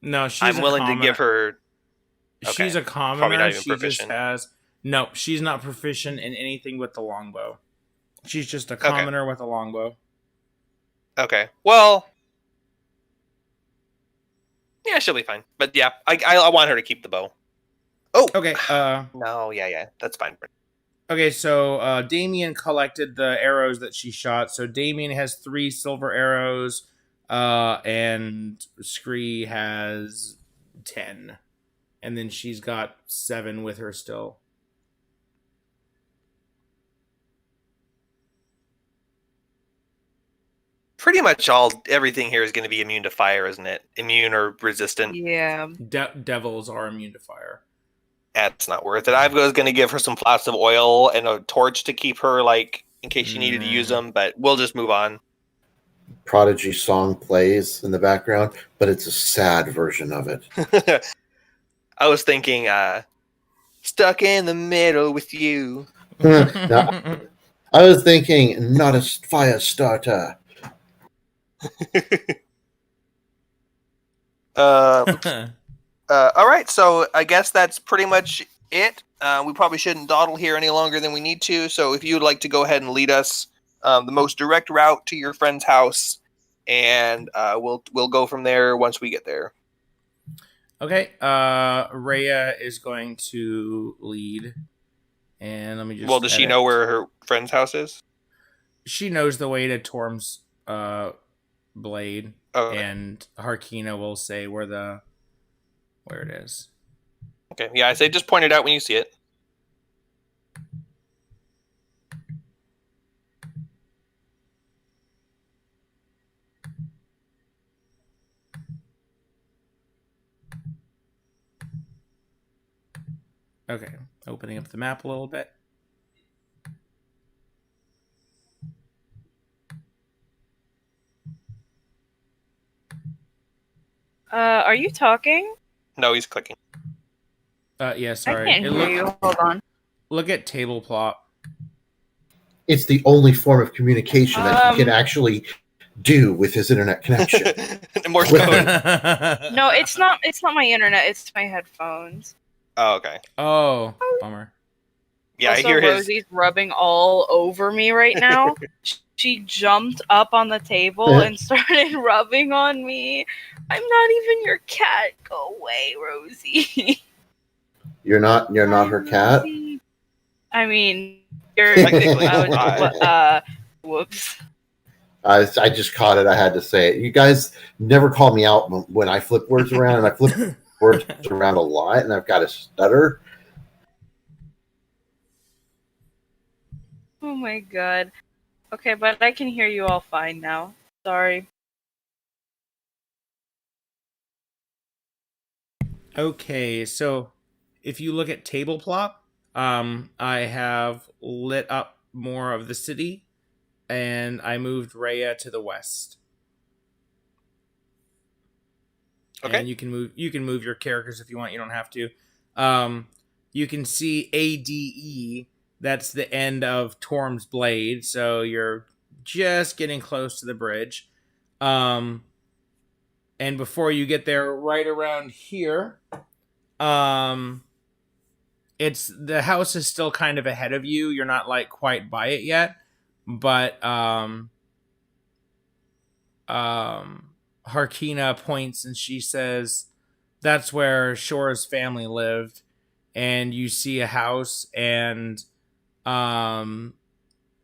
No, she's I'm a willing to give commoner. her. She's Okay, a probably commoner. not even She just proficient. has no. She's not proficient in anything with the longbow. She's just a Okay, commoner with a longbow. okay. Well, yeah, she'll be fine. But yeah, I want her to keep the bow. Oh Okay. no, yeah, that's fine. Okay. So Damien collected the arrows that she shot. So Damien has 3 silver arrows. And Scree has 10, and then she's got 7 with her still. Pretty much everything here is going to be immune to fire, isn't it? Immune or resistant. Yeah. Devils are immune to fire. That's not worth it. I was going to give her some flasks of oil and a torch to keep her, like, in case she needed to use them, but we'll just move on. Prodigy song plays in the background, but it's a sad version of it. I was thinking, stuck in the middle with you. Now, I was thinking, not a fire starter. All right, so I guess that's pretty much it. We probably shouldn't dawdle here any longer than we need to. So if you'd like to go ahead and lead us the most direct route to your friend's house, and we'll go from there once we get there. Okay. Rhea is going to lead, and let me just. Well, does she know where her friend's house is? She knows the way to Torm's blade, Okay. and Harkina will say where it is. Okay, yeah, I say just point it out when you see it. Okay, opening up the map a little bit. Are you talking? No, he's clicking. Yeah, sorry. I can't hear you. Hold on. Look at table plot. It's the only form of communication that he can actually do with his internet connection. Morse code. No, it's not. It's not my internet. It's my headphones. Oh, okay. Oh, bummer. Yeah, also, I hear his. Rosie's rubbing all over me right now. She jumped up on the table and started rubbing on me. I'm not even your cat. Go away, Rosie. You're not her cat? Rosie. I mean, you're Technically, whoops. I just caught it. I had to say it. You guys never call me out when I flip words around, and I flip words around a lot, and I've got a stutter. Oh my god. Okay, but I can hear you all fine now. Sorry. Okay, so if you look at table plot, I have lit up more of the city, and I moved Rhea to the west. Okay. And you can move your characters if you want. You don't have to. You can see ADE. That's the end of Torm's blade, so you're just getting close to the bridge. And before you get there, right around here, it's the house is still kind of ahead of you. You're not like quite by it yet, but Harkina points and she says, "That's where Shora's family lived." And you see a house, and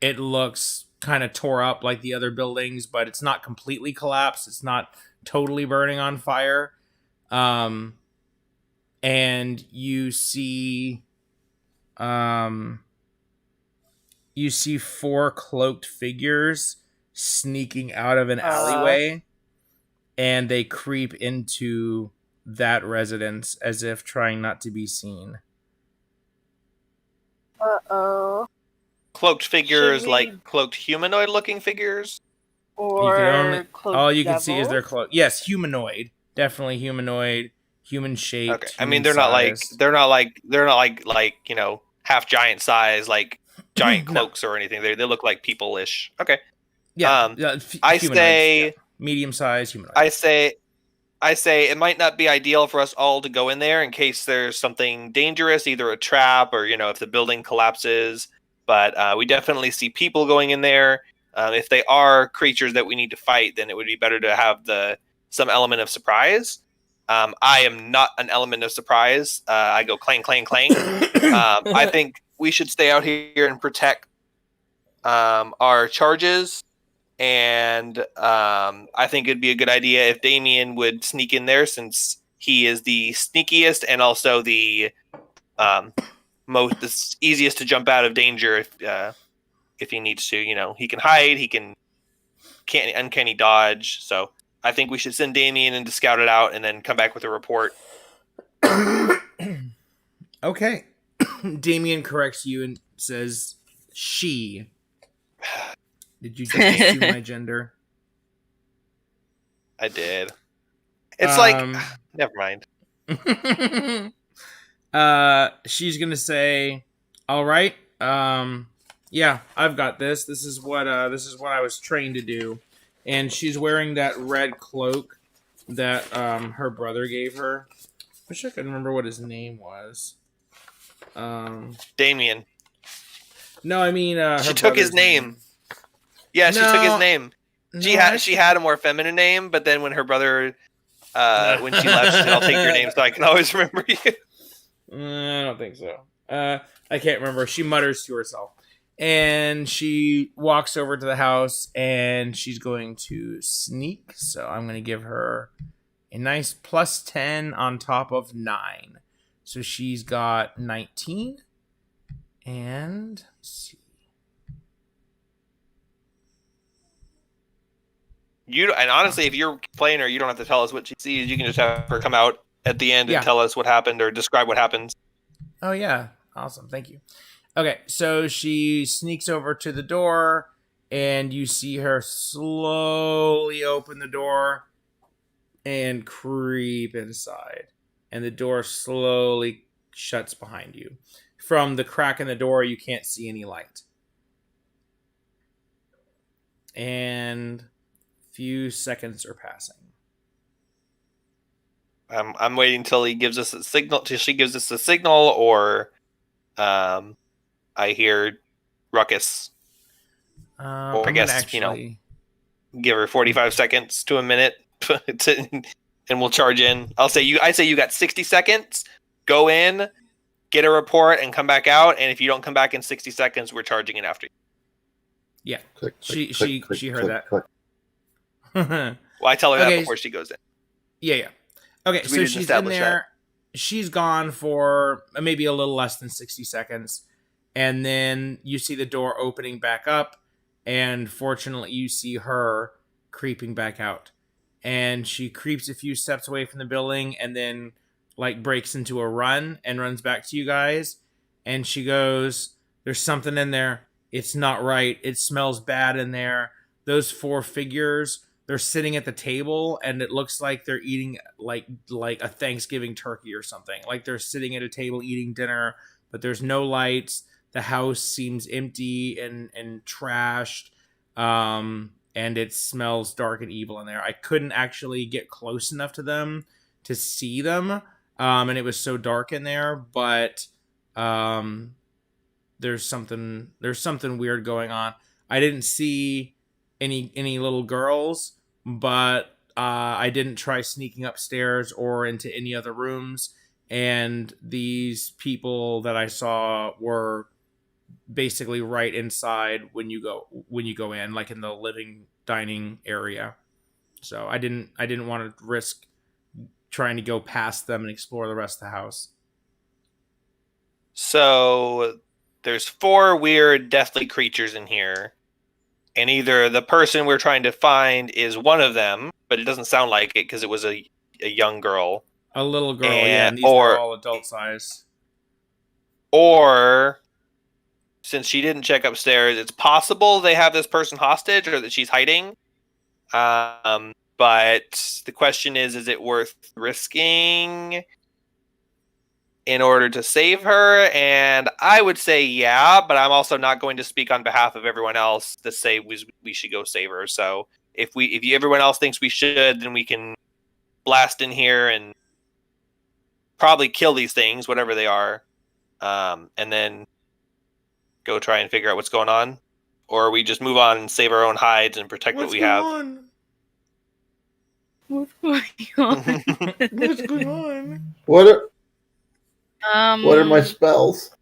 it looks kind of tore up like the other buildings, but it's not completely collapsed. It's not totally burning on fire. And you see 4 cloaked figures sneaking out of an alleyway, and they creep into that residence as if trying not to be seen. Uh-oh. Cloaked figures, like cloaked humanoid-looking figures? Or all you can see is their cloak. Yes, humanoid. Definitely humanoid. Human shaped. Okay. I mean, they're not like you know, half giant size, like giant cloaks or anything. They look like people-ish. Okay. Yeah. I say medium sized humanoid. I say I say it might not be ideal for us all to go in there in case there's something dangerous, either a trap or, if the building collapses. But we definitely see people going in there. If they are creatures that we need to fight, then it would be better to have some element of surprise. I am not an element of surprise. I go clang, clang, clang. I think we should stay out here and protect our charges. And I think it'd be a good idea if Damien would sneak in there, since he is the sneakiest and also the easiest to jump out of danger if he needs to. He can hide, he can uncanny dodge. So I think we should send Damien in to scout it out and then come back with a report. Okay. Damien corrects you and says she. Did you just assume my gender? I did. It's like, never mind. She's gonna say, "All right, yeah, I've got this. This is what I was trained to do." And she's wearing that red cloak that her brother gave her. Wish I could remember what his name was. Damien. No, I mean she took his name. Yeah, she took his name. She had a more feminine name, but then when her brother, when she left, she said, "I'll take your name so I can always remember you." I don't think so. I can't remember. She mutters to herself. And she walks over to the house and she's going to sneak. So I'm going to give her a nice +10 on top of 9. So she's got 19. And let's see. And honestly, if you're playing her, you don't have to tell us what she sees. You can just have her come out at the end and tell us what happened or describe what happens. Oh, yeah. Awesome. Thank you. Okay, so she sneaks over to the door, and you see her slowly open the door and creep inside. And the door slowly shuts behind you. From the crack in the door, you can't see any light. And few seconds are passing. I'm waiting till he gives us a signal. Till she gives us a signal, or I hear ruckus. Or I guess give her 45 seconds to a minute, and we'll charge in. I say you got 60 seconds. Go in, get a report, and come back out. And if you don't come back in 60 seconds, we're charging in after you. Yeah, she heard that. Well, I tell her that before she goes in. Yeah. Okay, so she's in there. She's gone for maybe a little less than 60 seconds. And then you see the door opening back up. And fortunately, you see her creeping back out. And she creeps a few steps away from the building and then breaks into a run and runs back to you guys. And she goes, "There's something in there. It's not right. It smells bad in there. Those 4 figures, they're sitting at the table and it looks like they're eating like a Thanksgiving turkey or something. Like they're sitting at a table eating dinner, but there's no lights. The house seems empty and trashed. And it smells dark and evil in there." I couldn't actually get close enough to them to see them. And it was so dark in there, but there's something weird going on. I didn't see any little girls, but I didn't try sneaking upstairs or into any other rooms. And these people that I saw were basically right inside when you go in, like in the living dining area. So I didn't want to risk trying to go past them and explore the rest of the house. So there's 4 weird deathly creatures in here. And either the person we're trying to find is one of them, but it doesn't sound like it because it was a young girl. A little girl, and these are all adult size. Or, since she didn't check upstairs, it's possible they have this person hostage or that she's hiding. But the question is it worth risking in order to save her? And I would say yeah, but I'm also not going to speak on behalf of everyone else to say we should go save her. So if everyone else thinks we should, then we can blast in here and probably kill these things, whatever they are, and then go try and figure out what's going on? Or we just move on and save our own hides and protect what we have? What's going on? What's going on? What are my spells?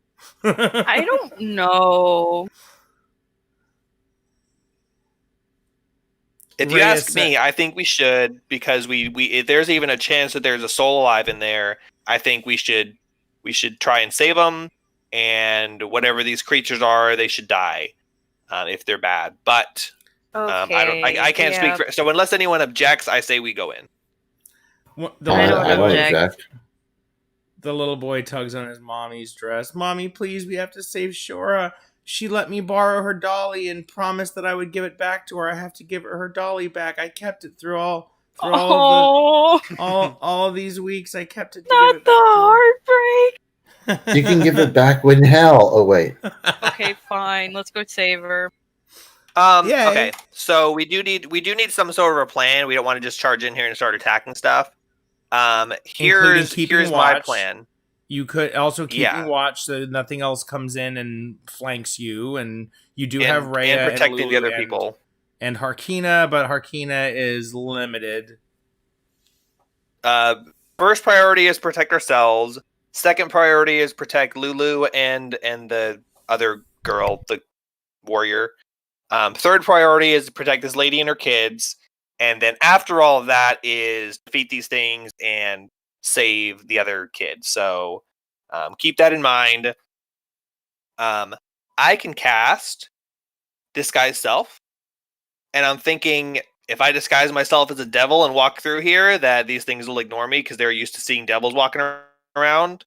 I don't know. If you ask me, I think we should, because we if there's even a chance that there's a soul alive in there, I think we should try and save them, and whatever these creatures are, they should die if they're bad. But I can't speak for. So unless anyone objects, I say we go in. I don't object. The little boy tugs on his mommy's dress. Mommy, please, we have to save Shora. She let me borrow her dolly and promised that I would give it back to her. I have to give her dolly back. I kept it through all of these weeks. I kept it. Not the heartbreak. You can give it back when hell. Oh wait. Okay, fine. Let's go save her. Yeah. Okay. So we do need some sort of a plan. We don't want to just charge in here and start attacking stuff. Here's my plan. You could also keep watch so nothing else comes in and flanks you, and you do have Rhea and protecting the other people and Harkina, but Harkina is limited. First priority is protect ourselves. Second priority is protect Lulu and the other girl, the warrior. Third priority is to protect this lady and her kids, and then after all of that is defeat these things and save the other kids. So keep that in mind. I can cast Disguise Self, and I'm thinking if I disguise myself as a devil and walk through here, that these things will ignore me because they're used to seeing devils walking around.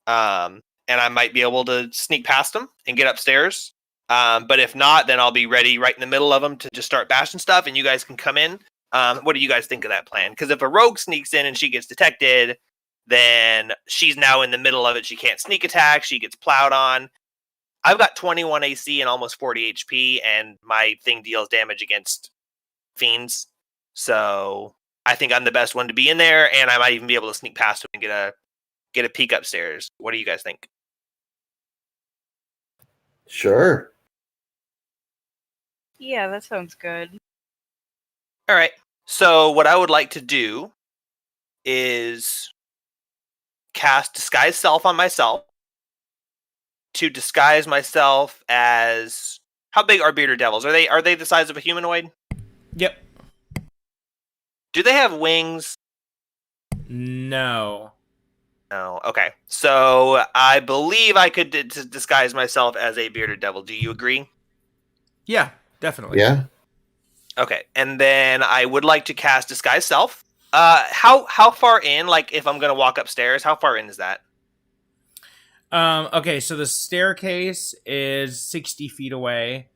And I might be able to sneak past them and get upstairs. But if not, then I'll be ready right in the middle of them to just start bashing stuff, and you guys can come in. What do you guys think of that plan? Because if a rogue sneaks in and she gets detected, then she's now in the middle of it. She can't sneak attack. She gets plowed on. I've got 21 AC and almost 40 HP, and my thing deals damage against fiends. So I think I'm the best one to be in there, and I might even be able to sneak past them and get a peek upstairs. What do you guys think? Sure. Yeah, that sounds good. All right. So what I would like to do is cast Disguise Self on myself to disguise myself as... How big are bearded devils? Are they the size of a humanoid? Yep. Do they have wings? No. No. Okay. So I believe I could disguise myself as a bearded devil. Do you agree? Yeah, definitely. Yeah. Okay. And then I would like to cast Disguise Self. How far in? Like, if I'm gonna walk upstairs, how far in is that? Okay, so the staircase is 60 feet away,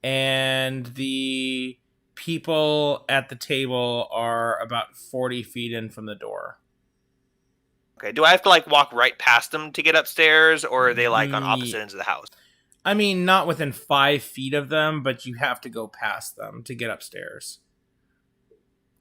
and the people at the table are about 40 feet in from the door. Okay, do I have to, like, walk right past them to get upstairs, or are they, like, on opposite ends of the house? I mean, not within 5 feet of them, but you have to go past them to get upstairs.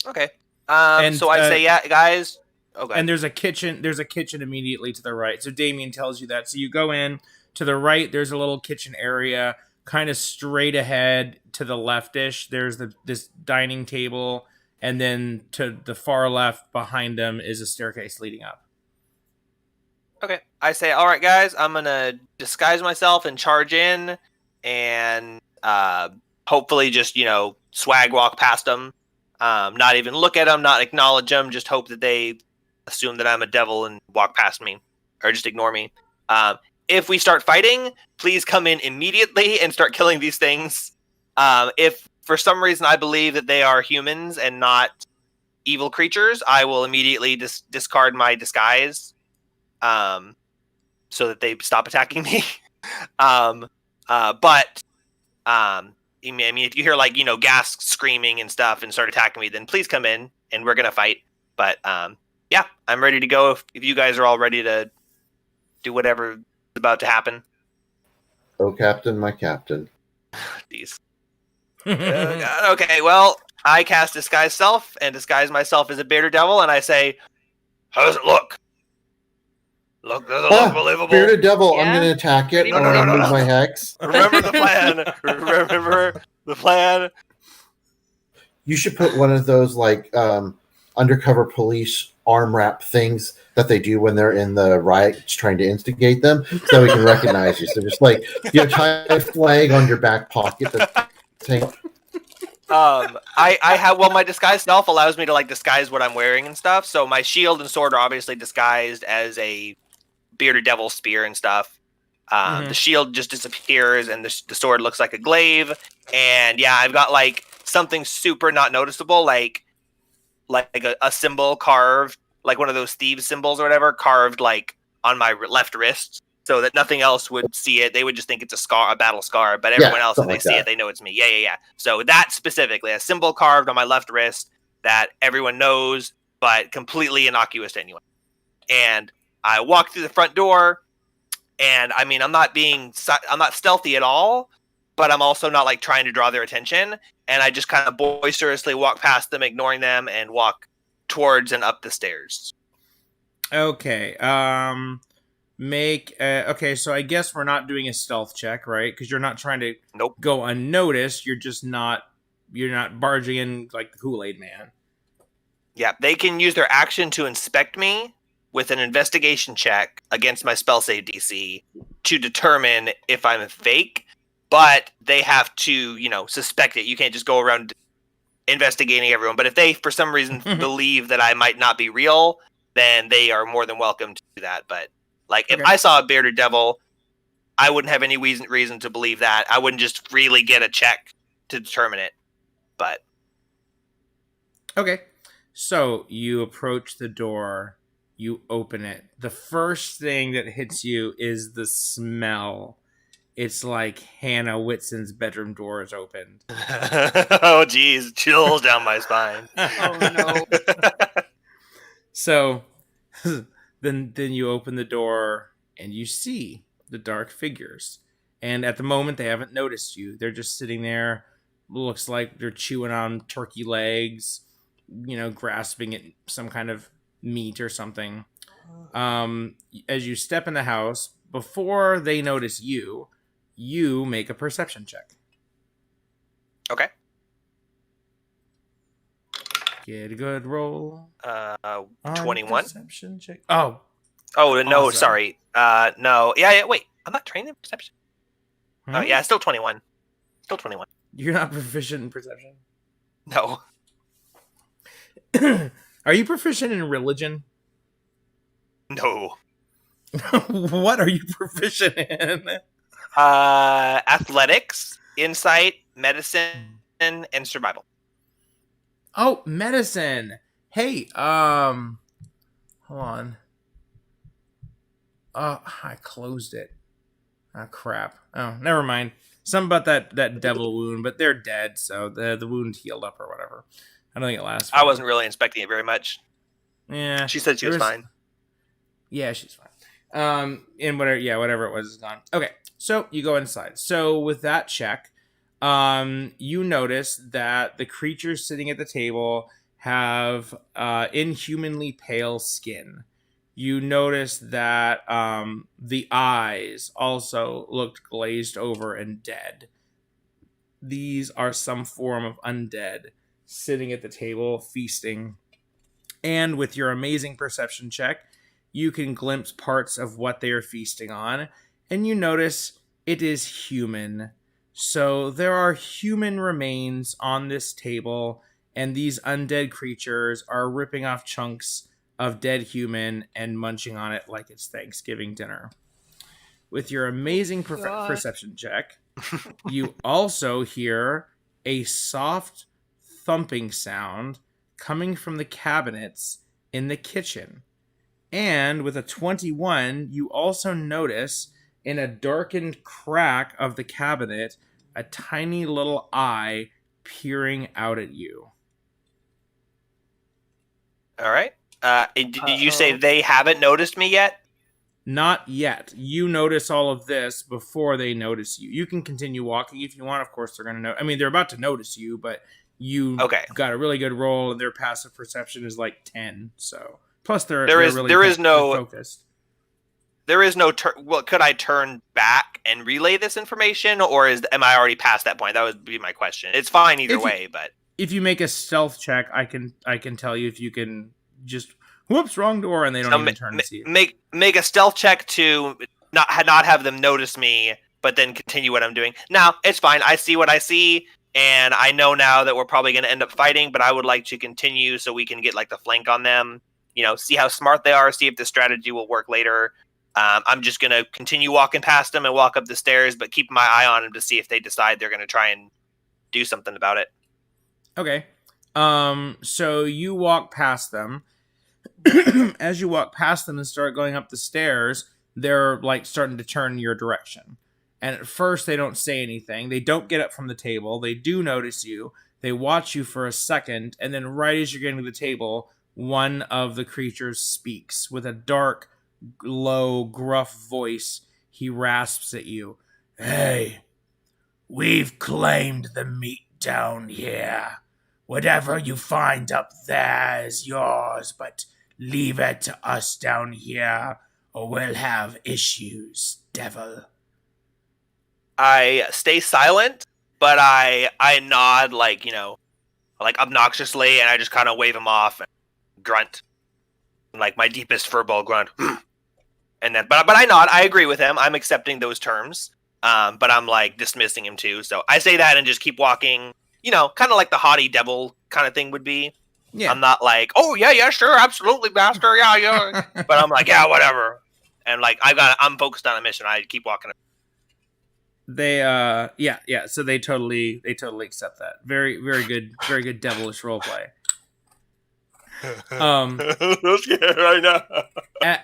Okay. So I say, yeah, guys... Okay. And there's a kitchen immediately to the right. So Damien tells you that. So you go in to the right, there's a little kitchen area, kind of straight ahead to the leftish. There's this dining table, and then to the far left behind them is a staircase leading up. Okay. I say, all right, guys, I'm going to disguise myself and charge in and hopefully just, swag walk past them. Not even look at them, not acknowledge them, just hope that they assume that I'm a devil and walk past me or just ignore me. If we start fighting, please come in immediately and start killing these things. If for some reason I believe that they are humans and not evil creatures, I will immediately discard my disguise so that they stop attacking me. But I mean, if you hear gas screaming and stuff and start attacking me, then please come in and we're gonna fight. But yeah, I'm ready to go if you guys are all ready to do whatever is about to happen. Oh, Captain, my Captain. Jeez. God. Okay, well, I cast Disguise Self and disguise myself as a bearded devil, and I say, "How does it look? Does it look believable?" Bearded devil, I'm Yeah. going to attack it. Pretty I want to much. move my hex. Remember the plan. Remember the plan. You should put one of those like undercover police arm wrap things that they do when they're in the riots trying to instigate them, so we can recognize you. So just like tie a flag on your back pocket. I have my disguise self allows me to like disguise what I'm wearing and stuff. So my shield and sword are obviously disguised as a bearded devil spear and stuff. The shield just disappears, and the sword looks like a glaive. And yeah, I've got like something super not noticeable, like a symbol carved, like one of those thieves symbols or whatever, carved like on my left wrist, so that nothing else would see it. They would just think it's a battle scar. But everyone else, if they see it, they know it's me. Yeah. So that specifically, a symbol carved on my left wrist that everyone knows, but completely innocuous to anyone. And I walk through the front door, and I mean, I'm not stealthy at all, but I'm also not like trying to draw their attention. And I just kind of boisterously walk past them, ignoring them, and walk towards and up the stairs. Okay. Okay, so I guess we're not doing a stealth check, right? Because you're not trying to go unnoticed. You're not barging in like the Kool-Aid Man. Yeah, they can use their action to inspect me with an investigation check against my spell save DC to determine if I'm fake. But they have to, suspect it. You can't just go around investigating everyone. But if they, for some reason, believe that I might not be real, then they are more than welcome to do that. But, if I saw a bearded devil, I wouldn't have any reason to believe that. I wouldn't just freely get a check to determine it. But. Okay. So, you approach the door. You open it. The first thing that hits you is the smell. It's like Hannah Whitson's bedroom door is opened. Oh, geez. Chills down my spine. Oh, no. So, then you open the door and you see the dark figures. And at the moment, they haven't noticed you. They're just sitting there. Looks like they're chewing on turkey legs, grasping at some kind of meat or something. As you step in the house, before they notice you make a perception check. Okay. Get a good roll. 21. Perception check. Oh, no, awesome. Sorry. No. Yeah, wait. I'm not trained in perception. Oh, yeah, still 21. Still 21. You're not proficient in perception? No. Are you proficient in religion? No. What are you proficient in? Athletics, insight, medicine, and survival. Oh, medicine. Hey, hold on. I closed it. Ah, crap. Oh, never mind. Something about that devil wound, but they're dead, so the wound healed up or whatever. I don't think it lasts. I wasn't really inspecting it very much. Yeah. She said she was fine. Yeah, she's fine. And whatever it was is gone. Okay, so you go inside. So with that check, you notice that the creatures sitting at the table have inhumanly pale skin. You notice that the eyes also looked glazed over and dead. These are some form of undead sitting at the table feasting. And with your amazing perception check, you can glimpse parts of what they are feasting on, and you notice it is human. So there are human remains on this table, and these undead creatures are ripping off chunks of dead human and munching on it like it's Thanksgiving dinner. With your amazing perception check, you also hear a soft thumping sound coming from the cabinets in the kitchen. And with a 21, you also notice in a darkened crack of the cabinet a tiny little eye peering out at you. All right. Did you say they haven't noticed me yet? Not yet. You notice all of this before they notice you. You can continue walking if you want. Of course, they're going to know. I mean, they're about to notice you, but you Okay. got a really good roll, and their passive perception is like 10. So plus they're There is they're no focused. There is no well, could I turn back and relay this information, or am I already past that point? That would be my question. It's fine either way, but if you make a stealth check, I can tell you if you can just whoops, wrong door, and they don't even turn to see you. Make a stealth check to not have them notice me, but then continue what I'm doing. Now it's fine. I see what I see, and I know now that we're probably going to end up fighting. But I would like to continue so we can get like the flank on them. See how smart they are. See if the strategy will work later. I'm just going to continue walking past them and walk up the stairs, but keep my eye on them to see if they decide they're going to try and do something about it. Okay. So you walk past them. As you walk past them and start going up the stairs, they're like starting to turn in your direction. And at first they don't say anything. They don't get up from the table. They do notice you. They watch you for a second, and then right as you're getting to the table, one of the creatures speaks with a dark, low, gruff voice. He rasps at you. Hey, we've claimed the meat down here. Whatever you find up there is yours, but leave it to us down here, or we'll have issues, devil. I stay silent, but I nod like obnoxiously, and I just kind of wave him off and grunt, like my deepest furball grunt. And then, but I nod. I agree with him. I'm accepting those terms. But I'm like dismissing him too. So I say that and just keep walking. Kind of like the haughty devil kind of thing would be. Yeah. I'm not like, oh yeah, sure, absolutely, master, yeah. But I'm like, yeah, whatever. And like I'm focused on a mission. I keep walking. They yeah. So they totally accept that. Very very good devilish roleplay. Right now.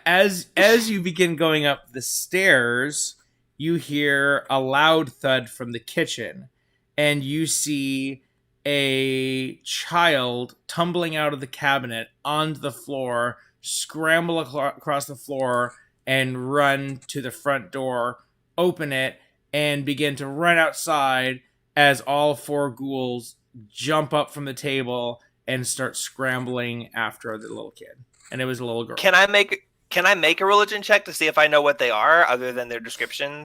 As you begin going up the stairs, you hear a loud thud from the kitchen, and you see a child tumbling out of the cabinet onto the floor, scramble across the floor, and run to the front door, open it, and begin to run outside as all four ghouls jump up from the table and start scrambling after the little kid. And it was a little girl. Can I make a religion check to see if I know what they are other than their description?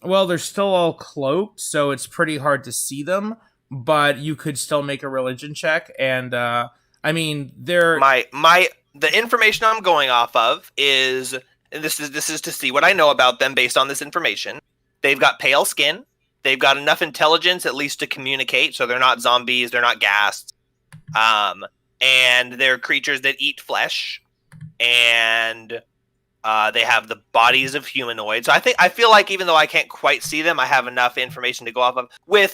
Well, they're still all cloaked, so it's pretty hard to see them, but you could still make a religion check. And I mean, they're the information I'm going off of is, and this is to see what I know about them based on this information. They've got pale skin. They've got enough intelligence at least to communicate, so they're not zombies, they're not ghasts. And they're creatures that eat flesh, and they have the bodies of humanoids. So I feel like even though I can't quite see them, I have enough information to go off of.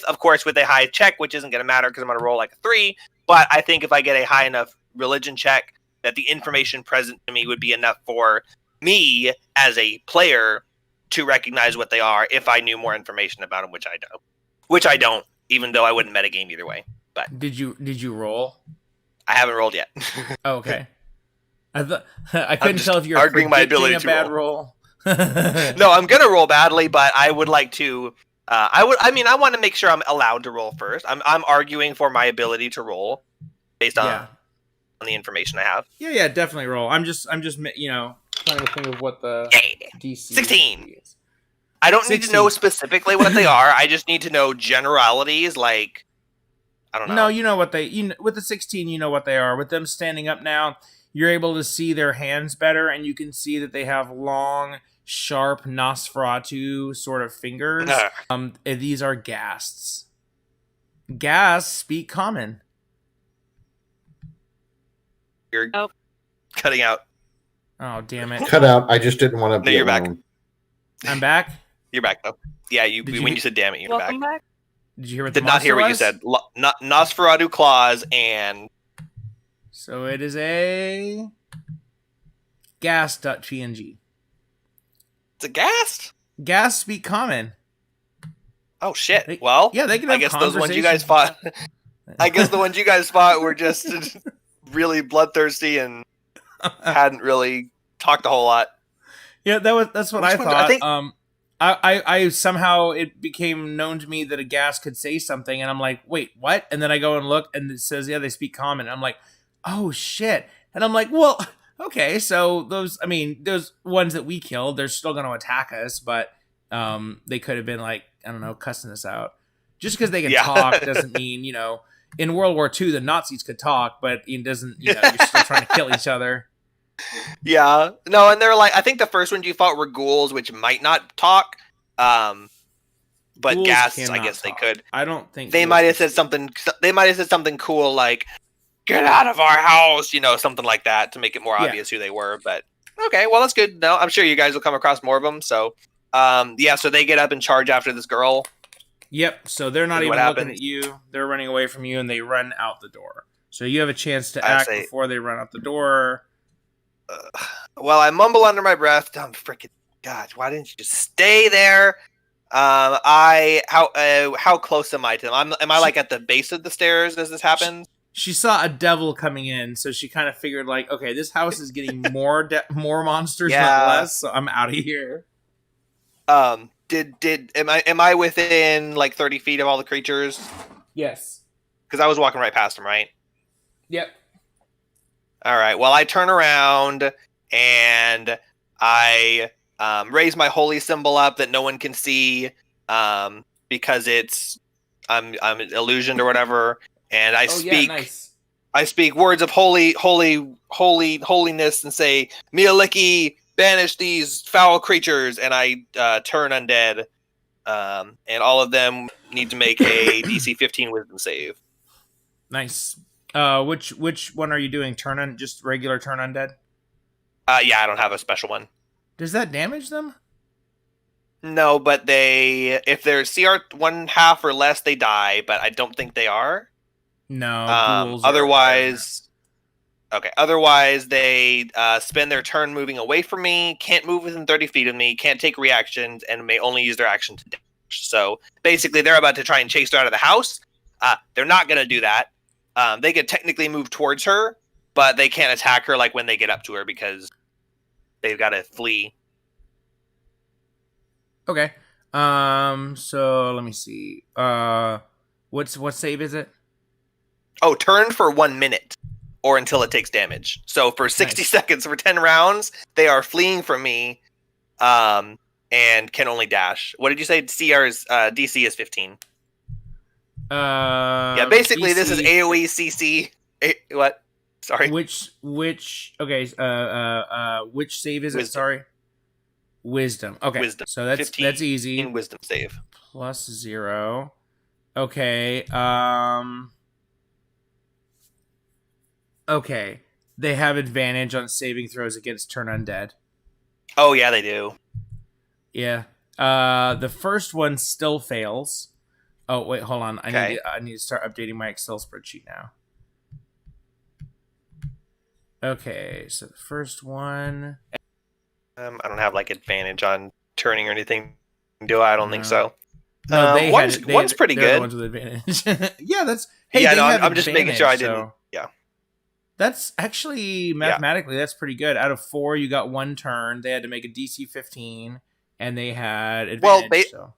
Of course, with a high check, which isn't going to matter because I'm going to roll like a 3. But I think if I get a high enough religion check, that the information present to me would be enough for me as a player to recognize what they are if I knew more information about them, which I don't, even though I wouldn't metagame either way. But did you roll? I haven't rolled yet. Oh, okay. I couldn't tell if you're arguing my ability a to bad roll. No, I'm gonna roll badly, but I would like to. I want to make sure I'm allowed to roll first. I'm arguing for my ability to roll based on the information I have. Yeah, definitely roll. I'm just trying to think of what the DC 16 is. I don't need to know specifically what they are. I just need to know generalities, like I don't know. No, you know what with the 16, you know what they are. With them standing up now, you're able to see their hands better, and you can see that they have long, sharp Nosferatu sort of fingers. These are ghasts. Ghasts speak common. You're cutting out. Oh, damn it. Cut out. I just didn't want to be you're alone. back. I'm back? You're back, though. Yeah, when you said damn it, you're Welcome back. Did you hear what Did not hear what you said. Nosferatu claws and... So it is a ghast.png. It's a ghast? Ghasts speak common. Oh, shit. Well, yeah, they can have I guess those ones you guys fought... I guess the ones you guys fought were just really bloodthirsty and hadn't really talked a whole lot. Yeah, that's what I thought. I somehow it became known to me that a gas could say something, and I'm like, wait, what? And then I go and look, and it says, yeah, they speak common. And I'm like, oh shit. And I'm like, well, okay, so those ones that we killed, they're still going to attack us, but they could have been like, I don't know, cussing us out. Just because they can talk doesn't mean, in World War II the Nazis could talk, but it doesn't, you're still trying to kill each other. Yeah. No, and they're like, I think the first ones you fought were ghouls, which might not talk. But Ghouls ghasts, I cannot guess talk. they could. I don't think They ghouls might have can said something. They might have said something cool like, "Get out of our house," something like that to make it more obvious who they were. But okay, well that's good. No, I'm sure you guys will come across more of them. So, so they get up and charge after this girl. Yep. So they're not even looking at you. They're running away from you, and they run out the door. So you have a chance to act before they run out the door. Well, I mumble under my breath. Oh, freaking God! Why didn't you just stay there? How close am I to them? Am I like at the base of the stairs as this happens? She saw a devil coming in, so she kind of figured like, okay, this house is getting more monsters, not less. So I'm out of here. Am I within like 30 feet of all the creatures? Yes. Because I was walking right past them, right? Yep. All right. Well, I turn around and I raise my holy symbol up that no one can see because I'm illusioned or whatever, and I speak. Yeah, nice. I speak words of holiness and say, Mialiki, banish these foul creatures, and I turn undead. And all of them need to make a DC 15 Wisdom save. Nice. Which one are you doing? Just regular turn undead? Yeah, I don't have a special one. Does that damage them? No, but if they're CR 1/2 or less, they die. But I don't think they are. No. Otherwise, they spend their turn moving away from me. Can't move within 30 feet of me. Can't take reactions, and may only use their action to dash. So basically, they're about to try and chase her out of the house. They're not going to do that. They could technically move towards her, but they can't attack her like when they get up to her because they've got to flee. Okay. So let me see. What save is it? Oh, turn for 1 minute or until it takes damage. So for 60 seconds, for 10 rounds, they are fleeing from me, and can only dash. What did you say? CR's DC is 15. Yeah, basically DC, this is AoE CC. What? Sorry. Which okay, which save is it? Sorry. Wisdom. Okay. Wisdom. So that's easy. In wisdom save. +0. Okay. Okay. They have advantage on saving throws against turn undead. Oh yeah, they do. Yeah. The first one still fails. Oh wait, hold on. I need to start updating my Excel spreadsheet now. Okay, so the first one. I don't have like advantage on turning or anything, do I? I don't think so. No, one's pretty good. The ones with advantage. Yeah, that's. Hey, yeah, no, I'm just making sure I didn't. So yeah, that's actually mathematically that's pretty good. Out of 4, you got 1 turn. They had to make a DC 15, and they had advantage. So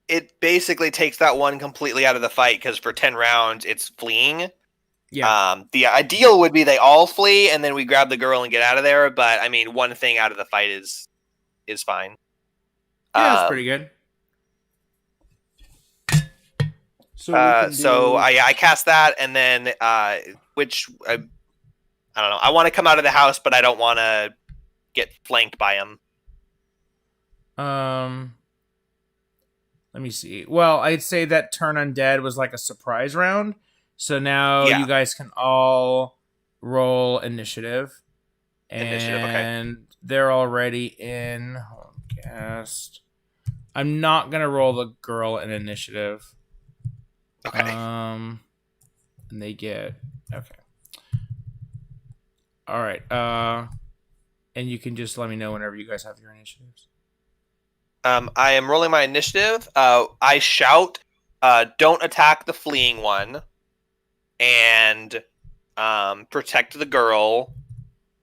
it basically takes that one completely out of the fight because for 10 rounds it's fleeing. Yeah. The ideal would be they all flee and then we grab the girl and get out of there. But I mean, one thing out of the fight is fine. Yeah, that's pretty good. So I cast that, and then which I don't know. I want to come out of the house, but I don't want to get flanked by him. Let me see. Well, I'd say that turn undead was like a surprise round. So now you guys can all roll initiative. And they're already in cast. I'm not gonna roll the girl in initiative. Okay. And they get all right. And you can just let me know whenever you guys have your initiatives. I am rolling my initiative. I shout, "Don't attack the fleeing one," and protect the girl,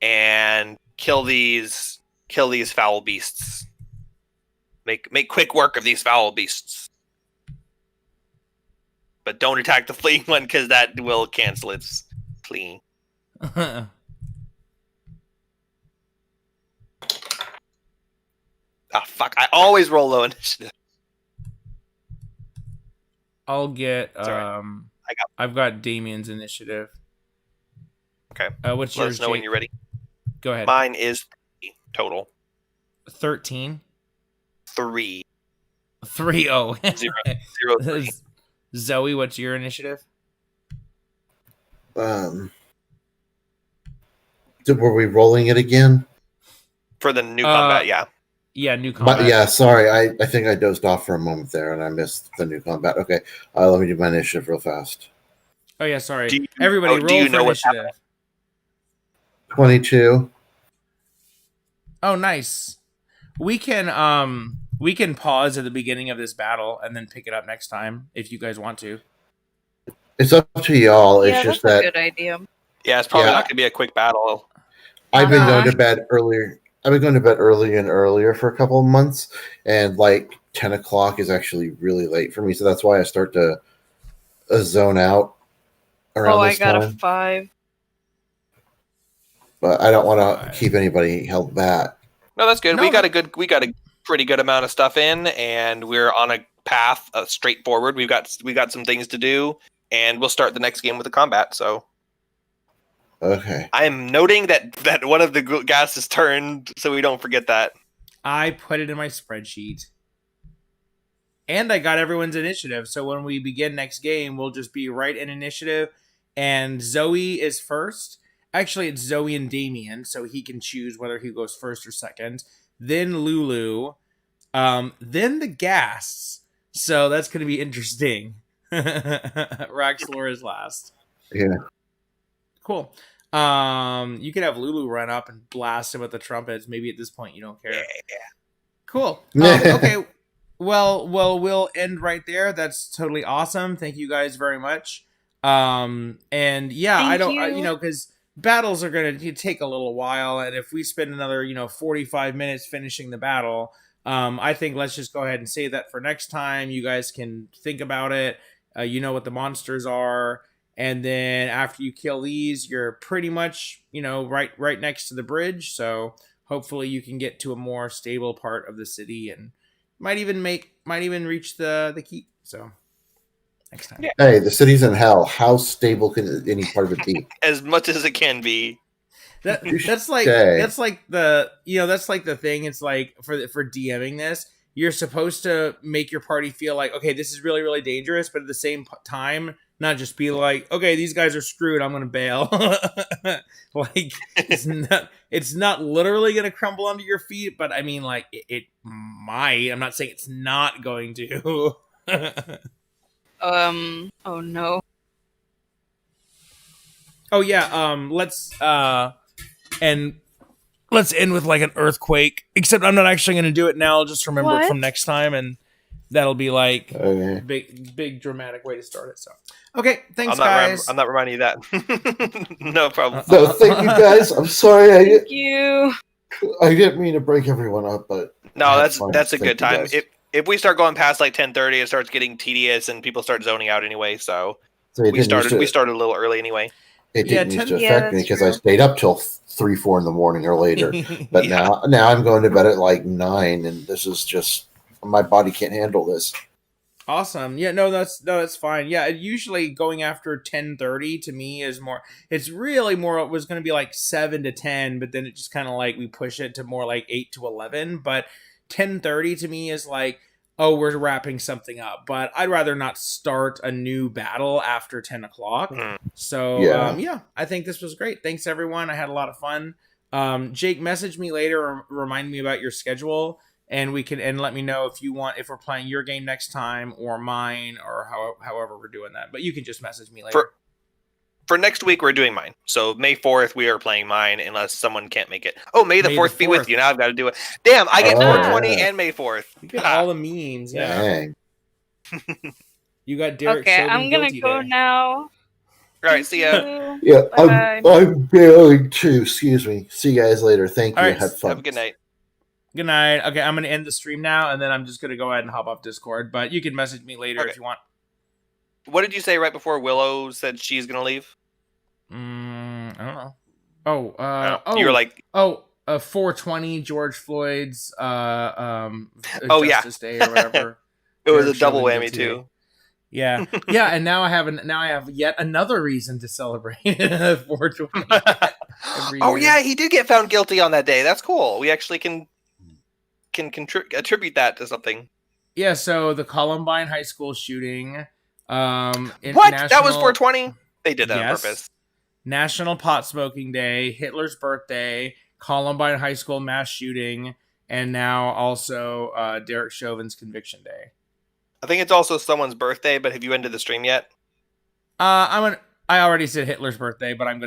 and kill these foul beasts. Make quick work of these foul beasts. But don't attack the fleeing one because that will cancel its fleeing. Ah, fuck. I always roll low initiative. I'll get. Sorry. I've got Damien's initiative. Okay. What's Let yours? us know when Jake? you're ready. Go ahead. Mine is 3 total. 13. 3. 3. Oh. 0, 3. Zoe, what's your initiative? Were we rolling it again? For the new combat, yeah. Yeah, new combat. Yeah, sorry. I think I dozed off for a moment there and I missed the new combat. Okay, let me do my initiative real fast. Oh yeah, sorry. Do you- Everybody, do roll you for know what's initiative. 22. Oh, nice. We can pause at the beginning of this battle and then pick it up next time if you guys want to. It's up to y'all. It's Yeah, just that's a that good idea. Yeah, it's probably Yeah. not going to be a quick battle. I've been Uh-huh. going to bed earlier. I've been going to bed earlier and earlier for a couple of months, and like 10 o'clock is actually really late for me. So that's why I start to zone out around I this got a time. 5. But I don't want to Five. keep anybody held back. No, that's good. No, we got a pretty good amount of stuff in, and we're on a path straight forward. We got some things to do, and we'll start the next game with the combat. So Okay. I am noting that one of the gas is turned, so we don't forget that. I put it in my spreadsheet. And I got everyone's initiative. So when we begin next game, we'll just be right in initiative. And Zoe is first. Actually, it's Zoe and Damien, so he can choose whether he goes first or second. Then Lulu. Then the Ghasts. So that's going to be interesting. Raxlor is last. Yeah. Cool. You could have Lulu run up and blast him with the trumpets. Maybe at this point you don't care. Yeah. Cool. Okay. Well, we'll end right there. That's totally awesome. Thank you guys very much. And yeah, Thank I don't, you. because battles are going to take a little while, and if we spend another, 45 minutes finishing the battle, I think let's just go ahead and save that for next time. You guys can think about it. You know what the monsters are. And then after you kill these, you're pretty much, right next to the bridge. So hopefully you can get to a more stable part of the city and might even reach the keep. So next time. Yeah. Hey, the city's in hell. How stable can any part of it be? As much as it can be. That's like Okay. that's like the thing. It's like for DMing this, you're supposed to make your party feel like, okay, this is really, really dangerous, but at the same time, not just be like, okay, these guys are screwed, I'm gonna bail. Like it's not literally gonna crumble under your feet, but I mean, like it might. I'm not saying it's not going to. Oh no. Oh yeah, let's end with like an earthquake. Except I'm not actually gonna do it now. I'll just remember it What? from next time, and that'll be like Okay. big dramatic way to start it. So okay, thanks I'm not guys. I'm not reminding you that. No problem. No, thank you guys. I'm sorry. Thank you. I didn't mean to break everyone up, but No, That's fine. that's a Thank good you, time. guys. If we start going past like 10:30, it starts getting tedious and people start zoning out anyway. So it we started a little early anyway. It Yeah, didn't used 10 to Yeah, affect me that's because I true. stayed up till 3, 4 in the morning or later. But Yeah. now I'm going to bed at like 9, and this is just my body can't handle this. Awesome. Yeah, no, that's fine. Yeah, usually going after 10:30 to me is more. It's really more. It was going to be like 7 to 10, but then it just kind of like we push it to more like 8 to 11. But 10:30 to me is like, oh, we're wrapping something up. But I'd rather not start a new battle after 10 o'clock. Mhm. So Yeah. yeah, I think this was great. Thanks everyone. I had a lot of fun. Jake, message me later or remind me about your schedule. And let me know if we're playing your game next time or mine or however we're doing that. But you can just message me later. For next week, we're doing mine. So May 4th, we are playing mine unless someone can't make it. Oh, May the 4th be 4th. with you. Now I've got to do it. Damn, I get Oh, 420 yeah. and May 4th. You get all the memes. Yeah. Dang. You got Derek. Okay, Chauvin I'm gonna Guilty go Day. now. All right, see ya. Thank you. Yeah, Bye. I'm going to. Excuse me. See you guys later. Thank you. All right, Had fun. Have a good night. Good night. Okay, I'm gonna end the stream now, and then I'm just gonna go ahead and hop off Discord. But you can message me later Okay. if you want. What did you say right before Willow said she's gonna leave? I don't know. You were like, 420 George Floyd's Oh, yeah. Justice Day or whatever. it was a Derek double Chauvin whammy guilty too. day. Yeah, yeah, and now I have yet another reason to celebrate 420. every Oh year. yeah, he did get found guilty on that day. That's cool. We actually can attribute that to something. Yeah, so the Columbine High School shooting. That was 420. They did that on purpose. National Pot Smoking Day, Hitler's birthday, Columbine High School mass shooting, and now also Derek Chauvin's conviction day. I think it's also someone's birthday. But have you ended the stream yet? I already said Hitler's birthday, but I'm gonna